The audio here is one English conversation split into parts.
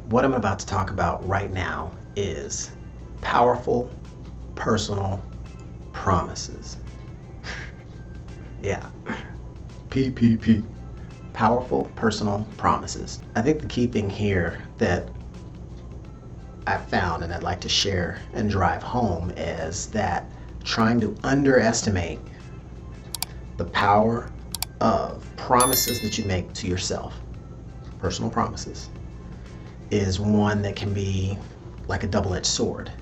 What I'm about to talk about right now is powerful personal promises. Yeah, PPP. Powerful personal promises. I think the key thing here that I've found and I'd like to share and drive home is that trying to underestimate the power of promises that you make to yourself, personal promises, is one that can be like a double-edged sword.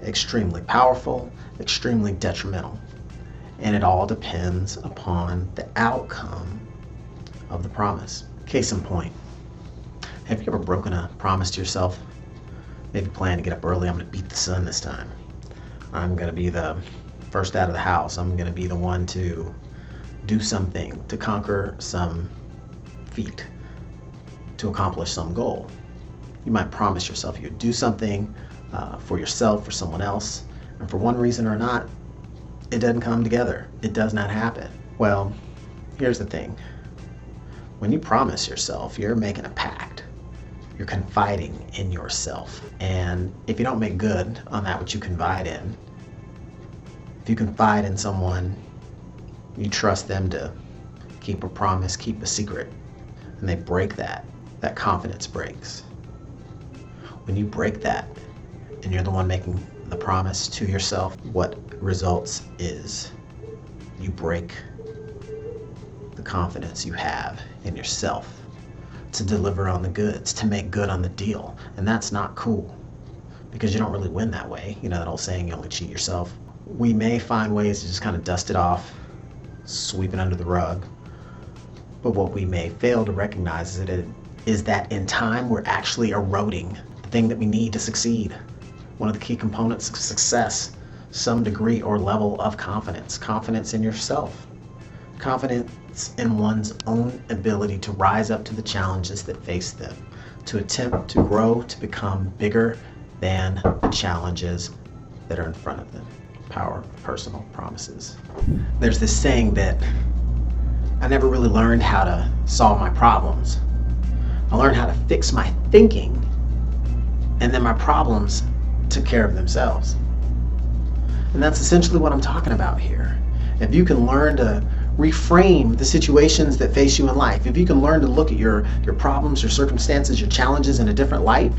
Extremely powerful, extremely detrimental. And it all depends upon the outcome of the promise. Case in point, have you ever broken a promise to yourself? Maybe plan to get up early. I'm going to beat the sun this time. I'm going to be the first out of the house. I'm going to be the one to do something, to conquer some feat, to accomplish some goal. You might promise yourself you'd do something for yourself, for someone else, and for one reason or not, it doesn't come together. It does not happen. Well, here's the thing. When you promise yourself, you're making a pact. You're confiding in yourself. And if you don't make good on that which you confide in, if you confide in someone, you trust them to keep a promise, keep a secret, and they break that confidence breaks. When you break that, and you're the one making the promise to yourself, what results is you break the confidence you have in yourself to deliver on the goods, to make good on the deal. And that's not cool, because you don't really win that way. You know that old saying, you only cheat yourself. We may find ways to just kind of dust it off, sweep it under the rug, but what we may fail to recognize is that in time we're actually eroding the thing that we need to succeed. One of the key components of success, some degree or level of confidence. Confidence in yourself. Confidence in one's own ability to rise up to the challenges that face them, to attempt to grow, to become bigger than the challenges that are in front of them. Power of personal promises. There's this saying that I never really learned how to solve my problems. I learned how to fix my thinking, and then my problems took care of themselves. And that's essentially what I'm talking about here. If you can learn to reframe the situations that face you in life, if you can learn to look at your problems, your circumstances, your challenges in a different light,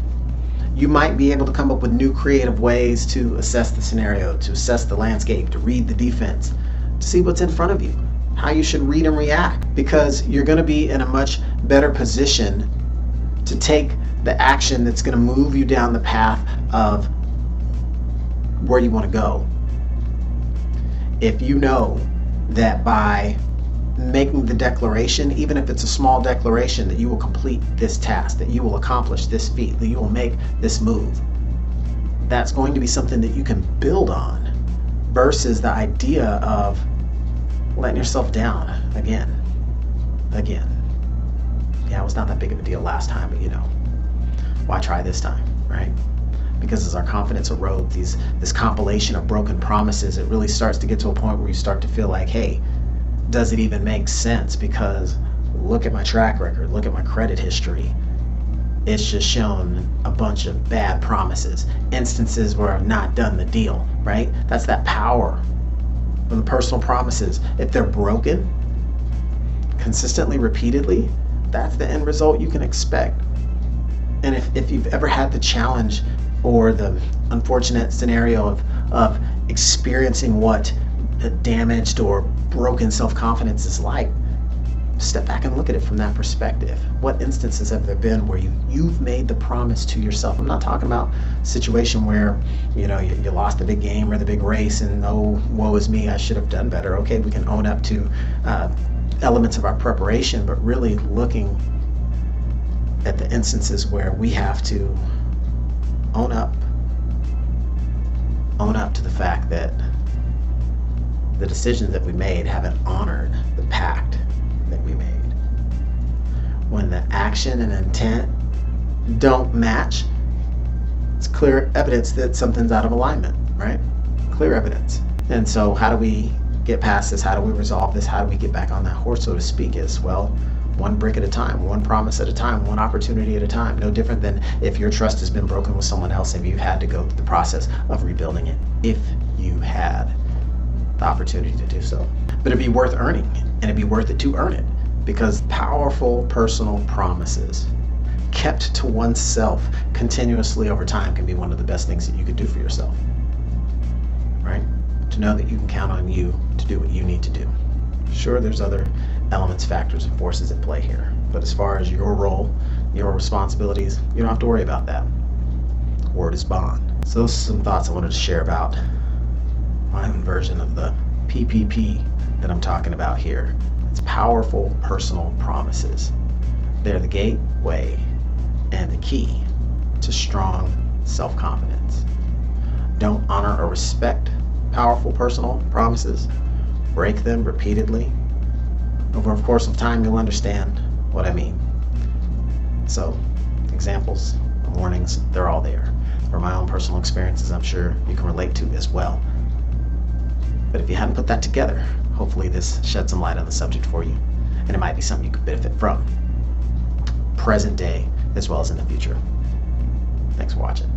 you might be able to come up with new creative ways to assess the scenario, to assess the landscape, to read the defense, to see what's in front of you, how you should read and react, because you're going to be in a much better position to take the action that's going to move you down the path of where you want to go. If you know that by making the declaration, even if it's a small declaration, that you will complete this task, that you will accomplish this feat, that you will make this move, that's going to be something that you can build on, versus the idea of letting yourself down again. Yeah, it was not that big of a deal last time, but why try this time, right? Because as our confidence erodes, this compilation of broken promises, it really starts to get to a point where you start to feel like, hey, does it even make sense? Because look at my track record, look at my credit history. It's just shown a bunch of bad promises, instances where I've not done the deal, right? That's that power of the personal promises. If they're broken consistently, repeatedly, that's the end result you can expect. And if you've ever had the challenge or the unfortunate scenario of experiencing what a damaged or broken self-confidence is like, step back and look at it from that perspective. What instances have there been where you've made the promise to yourself? I'm not talking about a situation where you lost the big game or the big race and oh, woe is me, I should have done better. Okay, we can own up to elements of our preparation, but really looking at the instances where we have to own up to the fact that the decisions that we made haven't honored the pact that we made. When the action and intent don't match, it's clear evidence that something's out of alignment, right? Clear evidence. And so how do we get past this? How do we resolve this? How do we get back on that horse, so to speak? Is, well, one brick at a time, one promise at a time, one opportunity at a time. No different than if your trust has been broken with someone else and you've had to go through the process of rebuilding it, if you had the opportunity to do so. But it'd be worth earning, and it'd be worth it to earn it, because powerful personal promises kept to oneself continuously over time can be one of the best things that you could do for yourself, right? To know that you can count on you to do what you need to do. Sure, there's other elements, factors, and forces at play here, but as far as your role, your responsibilities, you don't have to worry about that. Word is bond. So those are some thoughts I wanted to share about my own version of the PPP that I'm talking about here. It's powerful personal promises. They're the gateway and the key to strong self-confidence. Don't honor or respect powerful personal promises. Break them repeatedly. Over the course of time, you'll understand what I mean. So, examples, warnings, they're all there. For my own personal experiences, I'm sure you can relate to as well. But if you hadn't put that together, hopefully this shed some light on the subject for you, and it might be something you could benefit from, present day as well as in the future. Thanks for watching.